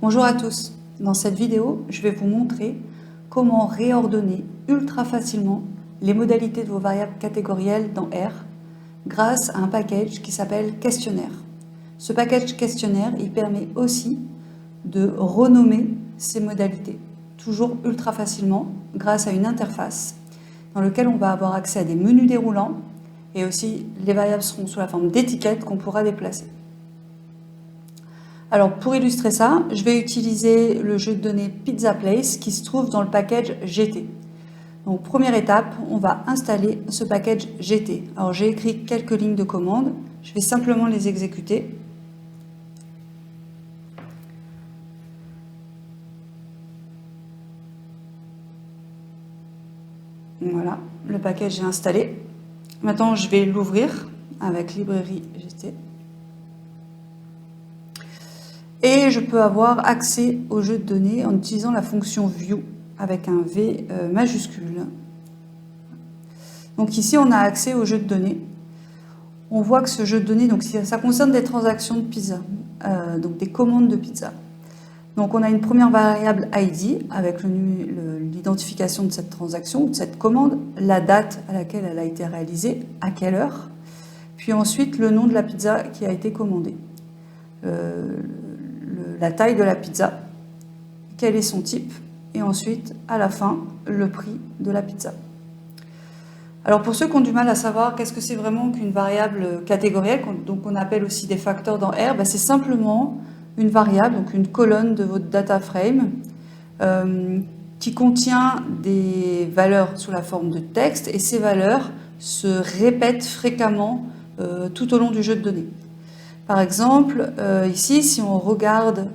Bonjour à tous, dans cette vidéo, je vais vous montrer comment réordonner ultra facilement les modalités de vos variables catégorielles dans R grâce à un package qui s'appelle questionnaire. Ce package questionnaire, il permet aussi de renommer ces modalités, toujours ultra facilement grâce à une interface dans laquelle on va avoir accès à des menus déroulants et aussi les variables seront sous la forme d'étiquettes qu'on pourra déplacer. Alors pour illustrer ça, je vais utiliser le jeu de données Pizza Place qui se trouve dans le package GT. Donc première étape, on va installer ce package GT. Alors j'ai écrit quelques lignes de commande, je vais simplement les exécuter. Voilà, le package est installé. Maintenant je vais l'ouvrir avec librairie GT. Et je peux avoir accès au jeu de données en utilisant la fonction view avec un V majuscule. Donc ici, on a accès au jeu de données. On voit que ce jeu de données, donc ça concerne des transactions de pizza, donc des commandes de pizza. Donc on a une première variable ID avec l'identification de cette transaction, de cette commande, la date à laquelle elle a été réalisée, à quelle heure, puis ensuite le nom de la pizza qui a été commandée. La taille de la pizza, quel est son type, et ensuite, à la fin, le prix de la pizza. Alors pour ceux qui ont du mal à savoir qu'est-ce que c'est vraiment qu'une variable catégorielle, donc on appelle aussi des facteurs dans R, c'est simplement une variable, donc une colonne de votre data frame, qui contient des valeurs sous la forme de texte, et ces valeurs se répètent fréquemment tout au long du jeu de données. Par exemple, ici, si on regarde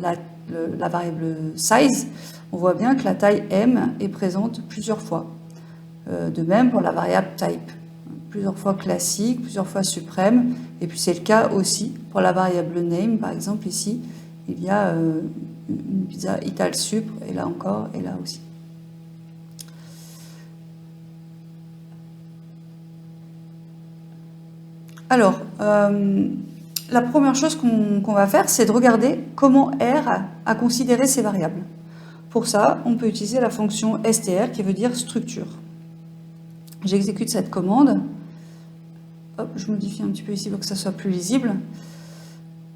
la variable size, on voit bien que la taille M est présente plusieurs fois. De même pour la variable type, plusieurs fois classique, plusieurs fois suprême, et puis c'est le cas aussi pour la variable name, par exemple ici, il y a une pizza Ital Sup, et là encore, et là aussi. Alors, la première chose qu'on va faire, c'est de regarder comment R a considéré ces variables. Pour ça, on peut utiliser la fonction str qui veut dire structure. J'exécute cette commande. Hop, je modifie un petit peu ici pour que ça soit plus lisible.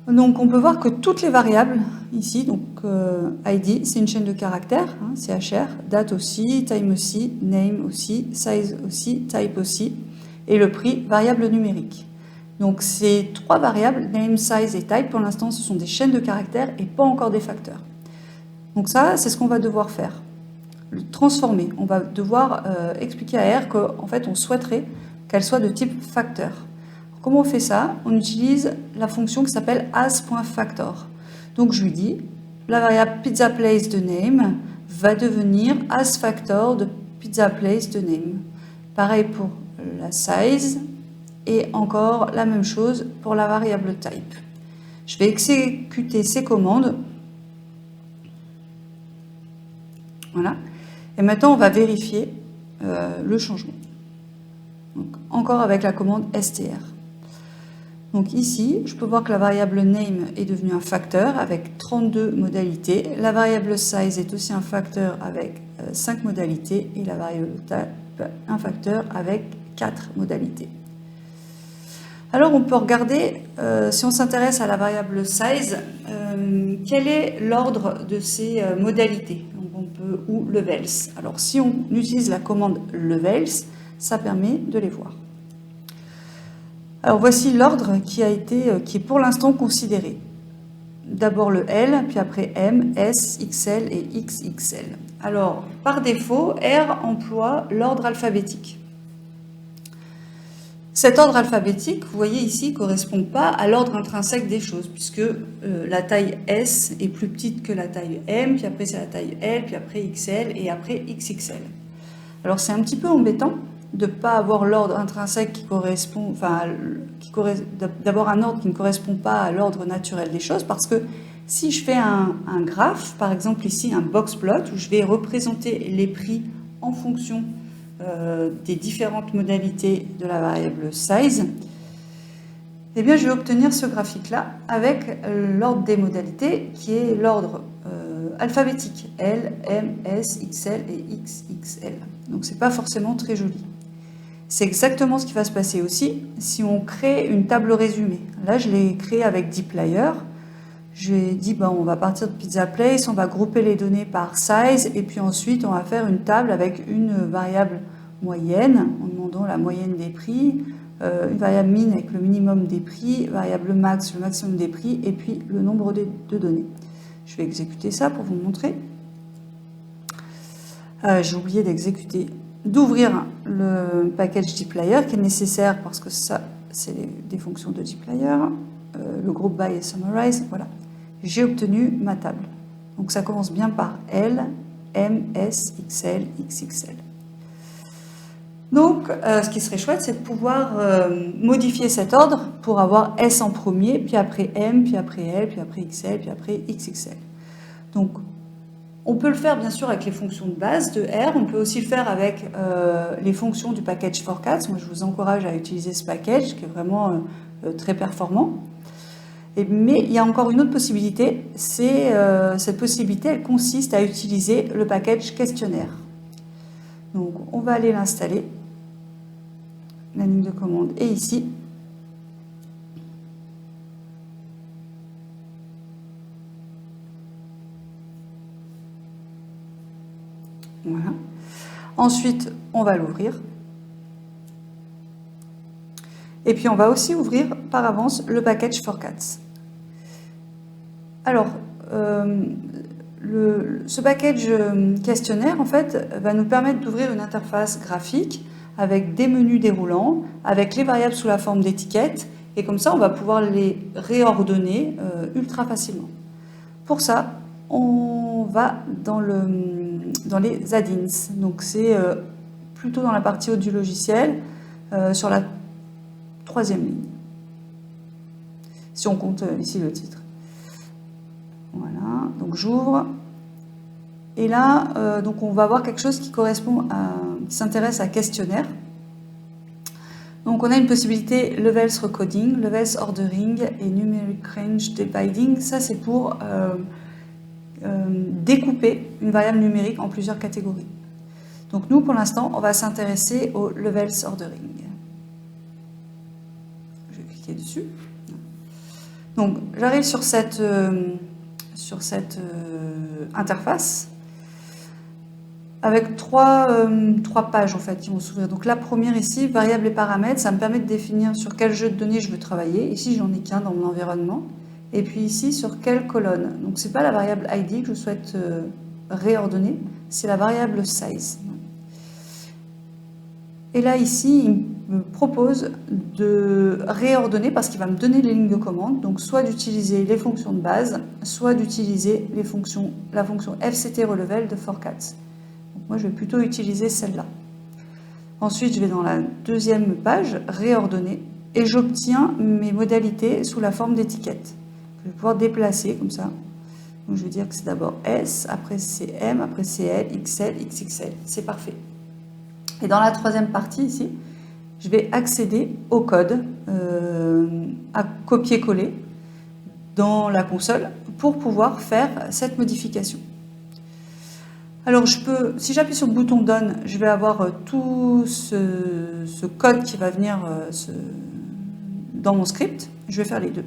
Donc, on peut voir que toutes les variables ici, donc ID, c'est une chaîne de caractères, CHR, date aussi, time aussi, name aussi, size aussi, type aussi, et le prix, variable numérique. Donc ces trois variables, name, size et type, pour l'instant, ce sont des chaînes de caractères et pas encore des facteurs. Donc ça, c'est ce qu'on va devoir faire, le transformer. On va devoir expliquer à R qu'en fait, on souhaiterait qu'elle soit de type facteur. Comment on fait ça? On utilise la fonction qui s'appelle as.factor. Donc je lui dis, la variable pizzaplace de name va devenir as_factor de pizzaplace de name. Pareil pour la size. Et encore la même chose pour la variable type. Je vais exécuter ces commandes. Voilà. Et maintenant, on va vérifier le changement. Donc, encore avec la commande str. Donc ici, je peux voir que la variable name est devenue un facteur avec 32 modalités. La variable size est aussi un facteur avec 5 modalités. Et la variable type, un facteur avec 4 modalités. Alors on peut regarder, si on s'intéresse à la variable size, quel est l'ordre de ces modalités, ou levels. Alors si on utilise la commande levels, ça permet de les voir. Alors voici l'ordre qui est pour l'instant considéré. D'abord le L, puis après M, S, XL et XXL. Alors par défaut, R emploie l'ordre alphabétique. Cet ordre alphabétique, vous voyez ici, ne correspond pas à l'ordre intrinsèque des choses, puisque la taille S est plus petite que la taille M, puis après c'est la taille L, puis après XL, et après XXL. Alors c'est un petit peu embêtant de ne pas avoir l'ordre intrinsèque qui correspond, d'avoir un ordre qui ne correspond pas à l'ordre naturel des choses, parce que si je fais un graphe, par exemple ici un box plot, où je vais représenter les prix en fonction des différentes modalités de la variable size, eh bien, je vais obtenir ce graphique-là avec l'ordre des modalités qui est l'ordre alphabétique. L, M, S, XL et XXL. Donc, c'est pas forcément très joli. C'est exactement ce qui va se passer aussi si on crée une table résumée. Là, je l'ai créée avec dplyr. J'ai dit, on va partir de Pizza Place, on va grouper les données par size, et puis ensuite, on va faire une table avec une variable moyenne, en demandant la moyenne des prix, une variable min avec le minimum des prix, variable max, le maximum des prix, et puis le nombre de données. Je vais exécuter ça pour vous montrer. J'ai oublié d'ouvrir le package dplyr qui est nécessaire parce que ça, c'est des fonctions de dplyr. Le group by et summarize, voilà. J'ai obtenu ma table. Donc ça commence bien par L, M, S, XL, XXL. Donc, ce qui serait chouette, c'est de pouvoir modifier cet ordre pour avoir S en premier, puis après M, puis après L, puis après XL, puis après XXL. Donc, on peut le faire bien sûr avec les fonctions de base de R, on peut aussi le faire avec les fonctions du package forecast. Moi, je vous encourage à utiliser ce package qui est vraiment très performant. Mais il y a encore une autre possibilité, cette possibilité, elle consiste à utiliser le package questionnaire. Donc, on va aller l'installer. La ligne de commande est ici. Voilà. Ensuite, on va l'ouvrir. Et puis, on va aussi ouvrir par avance le package forecast. Alors, ce package questionnaire, en fait, va nous permettre d'ouvrir une interface graphique avec des menus déroulants, avec les variables sous la forme d'étiquettes, et comme ça, on va pouvoir les réordonner ultra facilement. Pour ça, on va dans les add-ins. Donc, c'est plutôt dans la partie haut du logiciel, sur la 3e ligne. Si on compte ici le titre. Voilà, donc j'ouvre. Et là, donc on va avoir quelque chose qui qui s'intéresse à questionnaire. Donc on a une possibilité levels recoding, levels ordering et numeric range dividing. Ça c'est pour découper une variable numérique en plusieurs catégories. Donc nous pour l'instant on va s'intéresser au levels ordering. Je vais cliquer dessus. Donc j'arrive sur cette interface avec trois pages en fait qui vont s'ouvrir. Donc la première ici, variables et paramètres, ça me permet de définir sur quel jeu de données je veux travailler. Ici j'en ai qu'un dans mon environnement. Et puis ici sur quelle colonne. Donc c'est pas la variable ID que je souhaite réordonner, c'est la variable size. Et là ici il me propose de réordonner parce qu'il va me donner les lignes de commande, donc soit d'utiliser les fonctions de base, soit d'utiliser la fonction fct relevel de forecast. Donc moi je vais plutôt utiliser celle-là. Ensuite je vais dans la deuxième page, réordonner, et j'obtiens mes modalités sous la forme d'étiquettes. Je vais pouvoir déplacer comme ça. Donc je vais dire que c'est d'abord S, après c'est M, après c'est L, XL, XXL. C'est parfait. Et dans la troisième partie ici, je vais accéder au code à copier-coller dans la console pour pouvoir faire cette modification. Alors si j'appuie sur le bouton Done, je vais avoir tout ce code qui va venir dans mon script. Je vais faire les deux.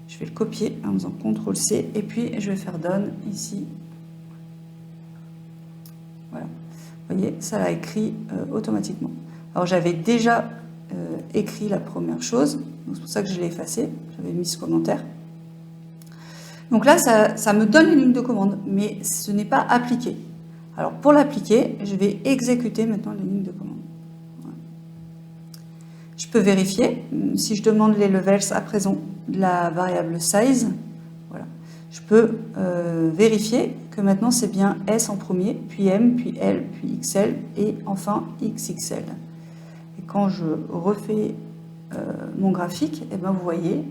Je vais le copier en faisant CTRL-C et puis je vais faire Done ici. Voilà. Vous voyez, ça l'a écrit automatiquement. Alors j'avais déjà écrit la première chose, c'est pour ça que je l'ai effacé, j'avais mis ce commentaire. Donc là, ça me donne une ligne de commande, mais ce n'est pas appliqué. Alors pour l'appliquer, je vais exécuter maintenant les lignes de commande. Voilà. Je peux vérifier, si je demande les levels à présent de la variable size, voilà. Je peux vérifier que maintenant c'est bien S en premier, puis M, puis L, puis XL, et enfin XXL. Et quand je refais mon graphique, et ben vous voyez,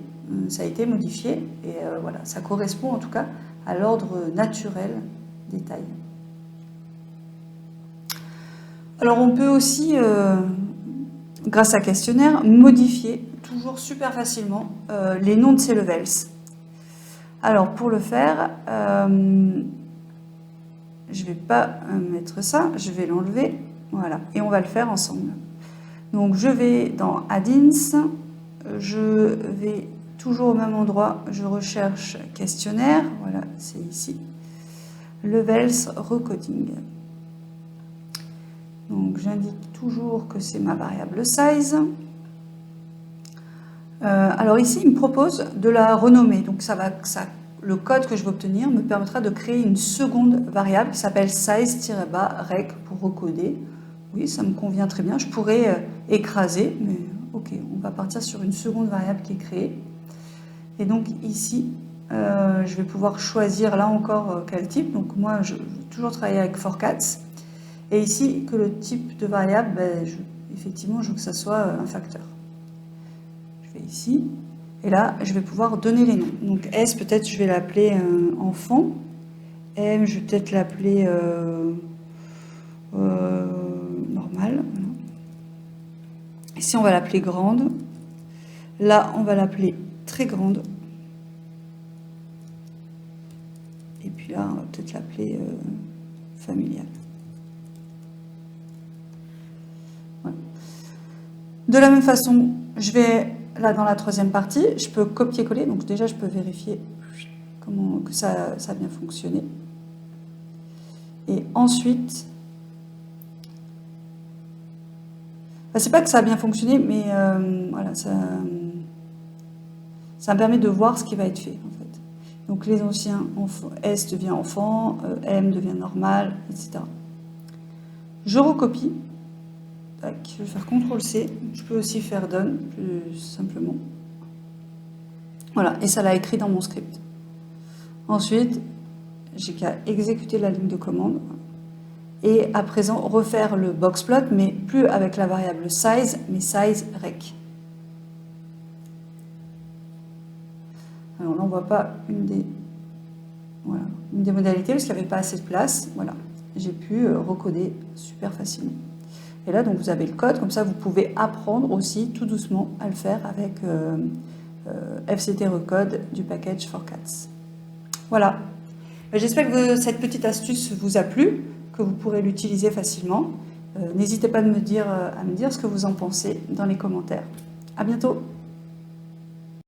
ça a été modifié, et voilà, ça correspond en tout cas à l'ordre naturel des tailles. Alors on peut aussi, grâce à questionnaire, modifier toujours super facilement les noms de ces levels. Alors pour le faire, je vais pas mettre ça, je vais l'enlever, voilà, et on va le faire ensemble. Donc je vais dans Add-ins, je vais toujours au même endroit, je recherche questionnaire, voilà, c'est ici, levels recoding. Donc j'indique toujours que c'est ma variable size. Alors ici, il me propose de la renommer. Donc le code que je vais obtenir me permettra de créer une seconde variable qui s'appelle size-rec pour recoder. Oui, ça me convient très bien. Je pourrais écraser, mais ok, on va partir sur une seconde variable qui est créée. Et donc ici, je vais pouvoir choisir là encore quel type. Donc moi, je vais toujours travailler avec forcats. Et ici, que le type de variable, effectivement, je veux que ça soit un facteur. Je vais ici, et là, je vais pouvoir donner les noms. Donc S, peut-être je vais l'appeler enfant. M, je vais peut-être l'appeler normal. Voilà. Ici, on va l'appeler grande. Là, on va l'appeler très grande. Et puis là, on va peut-être l'appeler familiale. Voilà. De la même façon, je vais là dans la troisième partie, je peux copier-coller. Donc déjà, je peux vérifier que ça a bien fonctionné. Et ensuite, c'est pas que ça a bien fonctionné, mais voilà, ça me permet de voir ce qui va être fait en fait. Donc les anciens, S devient enfant, M devient normal, etc. Je recopie. Tac, je vais faire CTRL-C. Je peux aussi faire done, plus simplement. Voilà, et ça l'a écrit dans mon script. Ensuite, j'ai qu'à exécuter la ligne de commande. Et à présent, refaire le boxplot, mais plus avec la variable size, mais size-rec. Alors là, on ne voit pas une des modalités parce qu'il n'y avait pas assez de place. Voilà, j'ai pu recoder super facilement. Et là, donc, vous avez le code, comme ça, vous pouvez apprendre aussi tout doucement à le faire avec FCT Recode du package forcats. Voilà. J'espère que cette petite astuce vous a plu, que vous pourrez l'utiliser facilement. N'hésitez pas à me dire ce que vous en pensez dans les commentaires. À bientôt.